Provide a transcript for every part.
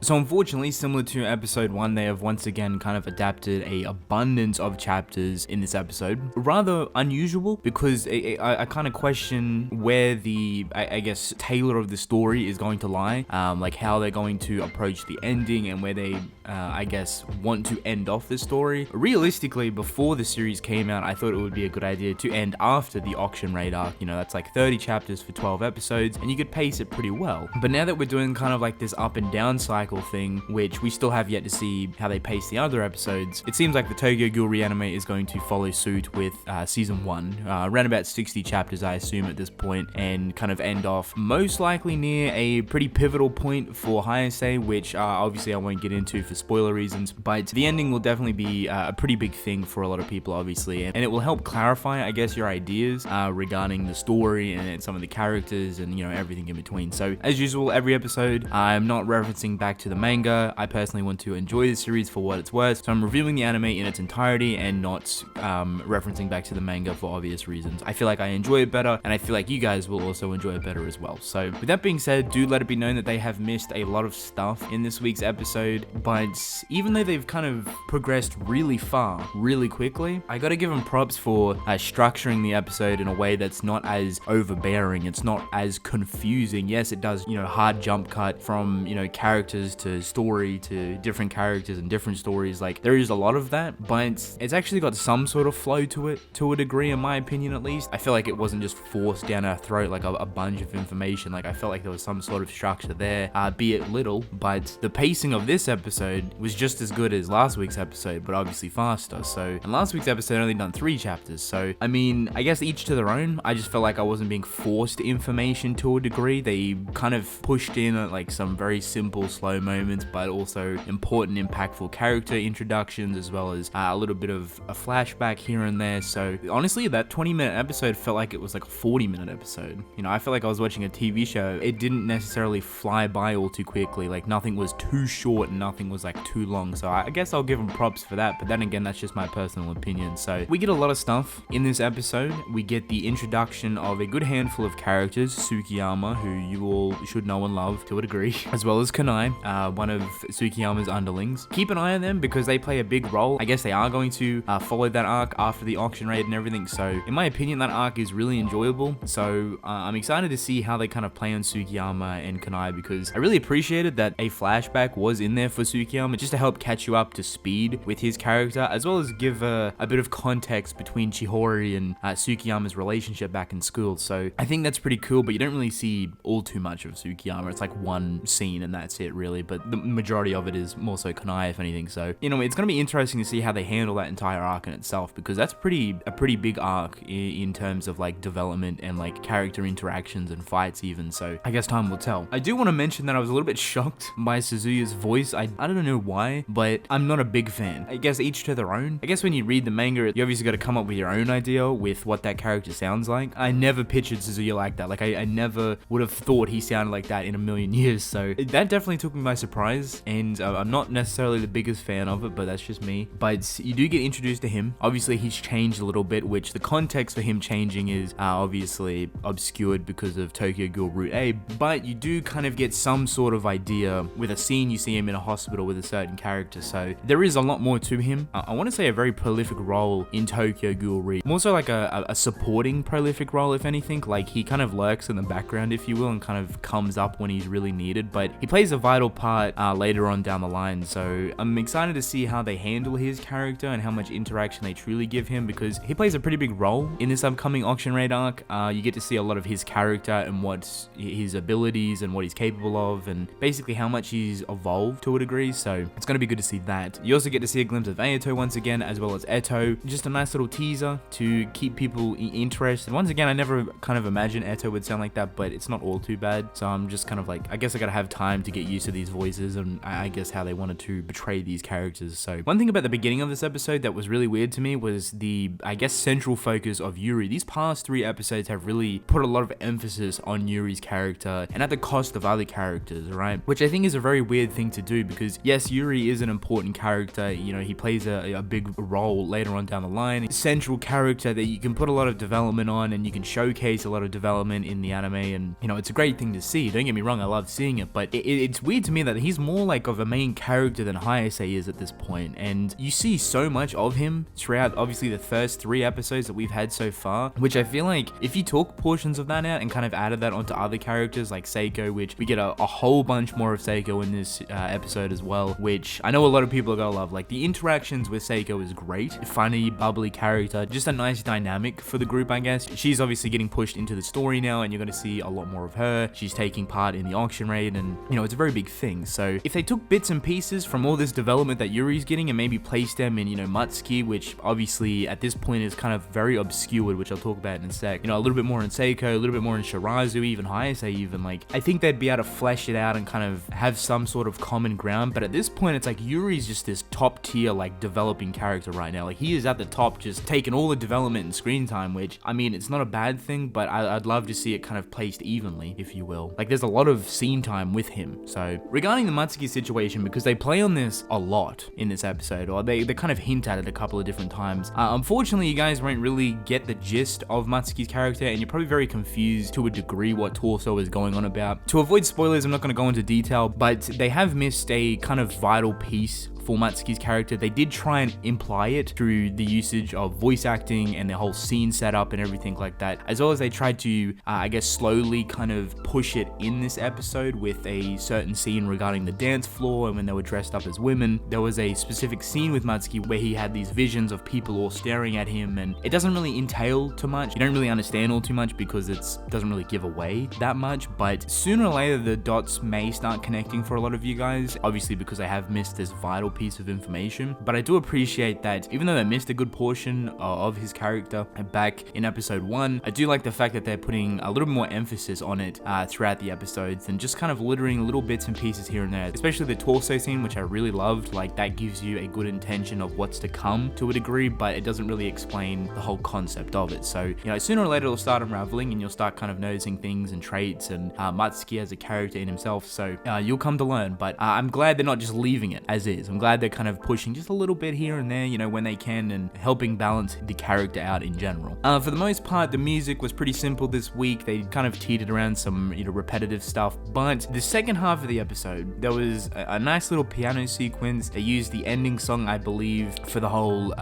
So unfortunately, similar to episode 1, they have once again kind of adapted a abundance of chapters in this episode. Rather unusual, because I kind of question where the, I guess, tailor of the story is going to lie, like how they're going to approach the ending and where they, I guess, want to end off the story. Realistically, before the series came out, I thought it would be a good idea to end after the auction raid arc. You know, that's like 30 chapters for 12 episodes, and you could pace it pretty well. But now that we're doing kind of like this up and down cycle thing, which we still have yet to see how they pace the other episodes, it seems like the Tokyo Ghoul reanime is going to follow suit with season 1, around about 60 chapters I assume at this point, and kind of end off most likely near a pretty pivotal point for Hayase, which obviously I won't get into for spoiler reasons, but the ending will definitely be a pretty big thing for a lot of people, obviously, and it will help clarify, I guess, your ideas regarding the story and some of the characters and, you know, everything in between. So as usual, every episode I'm not referencing back to the manga. I personally want to enjoy the series for what it's worth, so I'm reviewing the anime in its entirety and not referencing back to the manga for obvious reasons. I feel like I enjoy it better, and I feel like you guys will also enjoy it better as well. So with that being said, do let it be known that they have missed a lot of stuff in this week's episode, but even though they've kind of progressed really far, really quickly, I gotta give them props for structuring the episode in a way that's not as overbearing, it's not as confusing. Yes, it does, you know, hard jump cut from, you know, characters to story to different characters and different stories. Like, there is a lot of that, but it's actually got some sort of flow to it, to a degree, in my opinion at least. I feel like it wasn't just forced down our throat like a bunch of information. Like, I felt like there was some sort of structure there, be it little, but the pacing of this episode was just as good as last week's episode, but obviously faster. So, and last week's episode only done 3 chapters, so I mean, I guess each to their own. I just felt like I wasn't being forced information to a degree. They kind of pushed in like some very simple, slow moments, but also important, impactful character introductions, as well as a little bit of a flashback here and there. So honestly, that 20-minute episode felt like it was like a 40-minute episode. You know, I felt like I was watching a TV show. It didn't necessarily fly by all too quickly. Like, nothing was too short and nothing was like too long. So I guess I'll give them props for that. But then again, that's just my personal opinion. So we get a lot of stuff in this episode. We get the introduction of a good handful of characters. Tsukiyama, who you all should know and love to a degree, as well as Kanai, one of Tsukiyama's underlings. Keep an eye on them because they play a big role. I guess they are going to follow that arc after the auction raid and everything. So in my opinion, that arc is really enjoyable. So I'm excited to see how they kind of play on Tsukiyama and Kanai, because I really appreciated that a flashback was in there for Tsukiyama, just to help catch you up to speed with his character, as well as give a bit of context between Chihori and Tsukiyama's relationship back in school. So I think that's pretty cool, but you don't really see all too much of Tsukiyama. It's like one scene and that's it really, but the majority of it is more so Kanai, if anything. So, you know, it's going to be interesting to see how they handle that entire arc in itself, because that's a pretty big arc in terms of like development and like character interactions and fights even. So I guess time will tell. I do want to mention that I was a little bit shocked by Suzuya's voice. I don't know why, but I'm not a big fan. I guess each to their own. I guess when you read the manga, you obviously got to come up with your own idea with what that character sounds like. I never pictured Suzuya like that. Like, I never would have thought he sounded like that in a million years. So that definitely took me by surprise, and I'm not necessarily the biggest fan of it, but that's just me. But you do get introduced to him. Obviously, he's changed a little bit, which the context for him changing is obviously obscured because of Tokyo Ghoul Route A, but you do kind of get some sort of idea with a scene. You see him in a hospital with a certain character, so there is a lot more to him. I want to say a very prolific role in Tokyo Ghoul Route, more so like a supporting prolific role, if anything. Like, he kind of lurks in the background, if you will, and kind of comes up when he's really needed, but he plays a vital part later on down the line. So I'm excited to see how they handle his character and how much interaction they truly give him, because he plays a pretty big role in this upcoming auction raid arc. You get to see a lot of his character and what his abilities and what he's capable of, and basically how much he's evolved to a degree. So it's going to be good to see that. You also get to see a glimpse of Ayato once again, as well as Eto. Just a nice little teaser to keep people interested. Once again, I never kind of imagined Eto would sound like that, but it's not all too bad. So I'm just kind of like, I guess I gotta have time to get used to these voices and I guess how they wanted to portray these characters. So one thing about the beginning of this episode that was really weird to me was the, I guess, central focus of Yuri. These past 3 episodes have really put a lot of emphasis on Yuri's character and at the cost of other characters, right? Which I think is a very weird thing to do, because yes, Yuri is an important character, he plays a big role later on down the line. Central character that you can put a lot of development on, and you can showcase a lot of development in the anime, and it's a great thing to see. Don't get me wrong, I love seeing it, but it's weird to me that he's more like of a main character than Hayase is at this point, and you see so much of him throughout obviously the first 3 episodes that we've had so far, which I feel like if you took portions of that out and kind of added that onto other characters like Seiko, which we get a whole bunch more of Seiko in this episode as well, which I know a lot of people are gonna love. Like, the interactions with Seiko is great, funny, bubbly character, just a nice dynamic for the group, I guess. She's obviously getting pushed into the story now, and you're gonna see a lot more of her. She's taking part in the auction raid, and it's a very big thing. So if they took bits and pieces from all this development that Yuri's getting and maybe placed them in, Matsuki, which obviously at this point is kind of very obscured, which I'll talk about in a sec, a little bit more in Seiko, a little bit more in Shirazu, even Hayase, even, like, I think they'd be able to flesh it out and kind of have some sort of common ground. But at this point, it's like Yuri's just this top tier, like, developing character right now. Like, he is at the top, just taking all the development and screen time, which, I mean, it's not a bad thing, but I'd love to see it kind of placed evenly, if you will. Like, there's a lot of scene time with him. So regarding the Matsuki situation, because they play on this a lot in this episode, or they kind of hint at it a couple of different times, unfortunately you guys won't really get the gist of Matsuki's character, and you're probably very confused to a degree what Torso is going on about. To avoid spoilers, I'm not going to go into detail, but they have missed a kind of vital piece for Matsuki's character. They did try and imply it through the usage of voice acting and the whole scene setup and everything like that, as well as they tried to, I guess, slowly kind of push it in this episode with a certain scene regarding the dance floor, and when they were dressed up as women, there was a specific scene with Matsuki where he had these visions of people all staring at him, and it doesn't really entail too much. You don't really understand all too much because it doesn't really give away that much, but sooner or later the dots may start connecting for a lot of you guys, obviously because I have missed this vital piece of information. But I do appreciate that even though they missed a good portion of his character back in episode 1, I do like the fact that they're putting a little bit more emphasis on it throughout the episodes, and just kind of littering little bits and pieces here and there, especially the torso scene, which I really loved. Like, that gives you a good intention of what's to come to a degree, but it doesn't really explain the whole concept of it. So sooner or later it'll start unraveling, and you'll start kind of noticing things and traits and Matsuki as a character in himself, so you'll come to learn. But I'm glad they're not just leaving it as is. I'm glad they're kind of pushing just a little bit here and there, when they can, and helping balance the character out in general. For the most part, the music was pretty simple this week. They kind of teetered around some, repetitive stuff, but the second half of the episode, there was a nice little piano sequence. They used the ending song, I believe, for the whole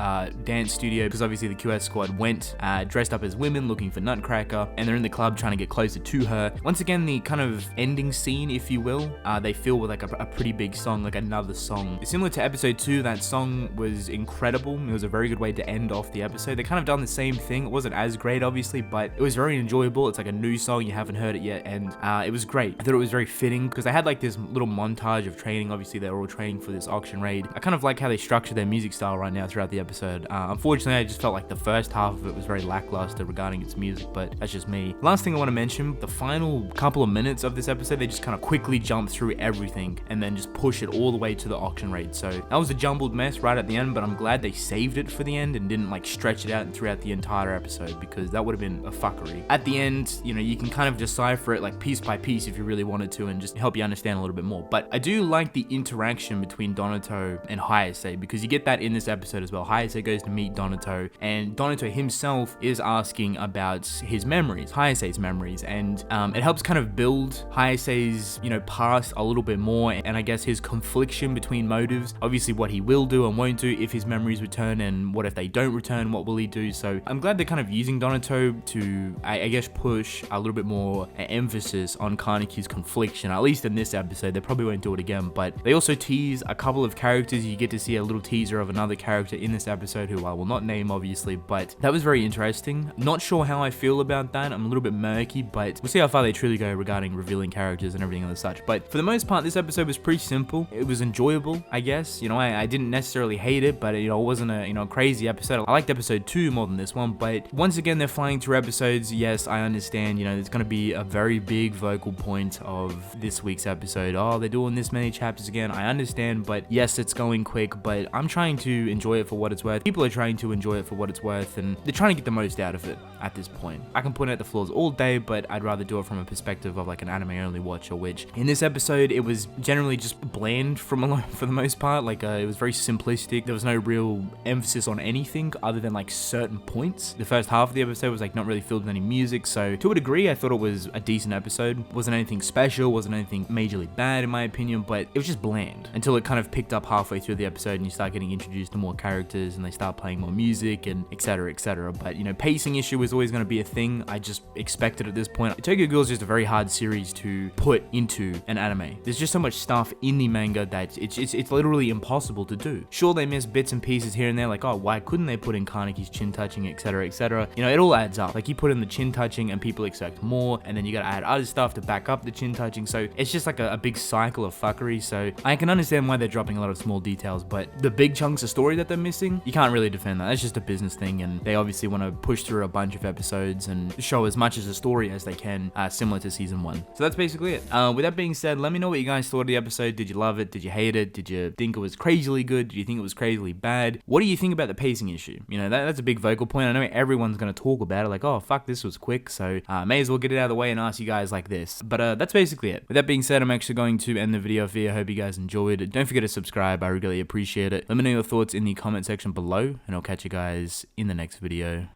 dance studio, because obviously the QS squad went dressed up as women looking for Nutcracker, and they're in the club trying to get closer to her. Once again, the kind of ending scene, if you will, they fill with like a pretty big song, like another song. Similar to episode 2, that song was incredible. It was a very good way to end off the episode. They kind of done the same thing. It wasn't as great, obviously, but it was very enjoyable. It's like a new song, you haven't heard it yet, and it was great. I thought it was very fitting because they had like this little montage of training. Obviously, they were all training for this auction raid. I kind of like how they structure their music style right now throughout the episode. Unfortunately, I just felt like the first half of it was very lackluster regarding its music, but that's just me. Last thing I want to mention, the final couple of minutes of this episode, they just kind of quickly jump through everything and then just push it all the way to the auction raid. So that was a jumbled mess right at the end, but I'm glad they saved it for the end and didn't like stretch it out throughout the entire episode, because that would have been a fuckery. At the end, you can kind of decipher it like piece by piece if you really wanted to, and just help you understand a little bit more. But I do like the interaction between Donato and Hayase, because you get that in this episode as well. Hayase goes to meet Donato, and Donato himself is asking about his memories, Hayase's memories, and it helps kind of build Hayase's, past a little bit more, and I guess his confliction between motives, obviously what he will do and won't do if his memories return, and what if they don't return, what will he do. So I'm glad they're kind of using Donato to, I guess, push a little bit more emphasis on Kaneki's confliction, at least in this episode. They probably won't do it again, but they also tease a couple of characters. You get to see a little teaser of another character in this episode who I will not name, obviously, but that was very interesting. Not sure how I feel about that. I'm a little bit murky, but we'll see how far they truly go regarding revealing characters and everything and such. But for the most part, this episode was pretty simple. It was enjoyable, I guess. guess. You know, I didn't necessarily hate it, but, you know, it wasn't a, you know, crazy episode. I liked episode 2 more than this one, but once again, they're flying through episodes. Yes, I understand, you know, it's going to be a very big vocal point of this week's episode. Oh, they're doing this many chapters again. I understand, but yes, it's going quick, but I'm trying to enjoy it for what it's worth. People are trying to enjoy it for what it's worth, and they're trying to get the most out of it at this point. I can point out the flaws all day, but I'd rather do it from a perspective of like an anime only watcher, which in this episode, it was generally just bland for the most part. Like, it was very simplistic. There was no real emphasis on anything other than like certain points. The first half of the episode was like not really filled with any music, so to a degree, I thought it was a decent episode. Wasn't anything special, wasn't anything majorly bad in my opinion, but it was just bland until it kind of picked up halfway through the episode and you start getting introduced to more characters and they start playing more music and etc, etc. But, you know, pacing issue is always going to be a thing. I just expect it at this point. Tokyo Ghoul is just a very hard series to put into an anime. There's just so much stuff in the manga that it's literally impossible to do. Sure, they miss bits and pieces here and there, like, oh, why couldn't they put in Kaneki's chin touching, etc, etc. You know, it all adds up. Like, you put in the chin touching and people expect more, and then you gotta add other stuff to back up the chin touching, so it's just like a big cycle of fuckery. So I can understand why they're dropping a lot of small details, but the big chunks of story that they're missing, you can't really defend that. That's just a business thing, and they obviously want to push through a bunch of episodes and show as much as a story as they can, similar to season 1. So that's basically it. With that being said, let me know what you guys thought of the episode. Did you love it? Did you hate it? Did you think it was crazily good? Did you think it was crazily bad? What do you think about the pacing issue? You know, that's a big vocal point. I know everyone's going to talk about it, like, oh, fuck, this was quick, so may as well get it out of the way and ask you guys like this. But that's basically it. With that being said, I'm actually going to end the video here. I hope you guys enjoyed it. Don't forget to subscribe. I really appreciate it. Let me know your thoughts in the comment section below, and I'll catch you guys in the next video.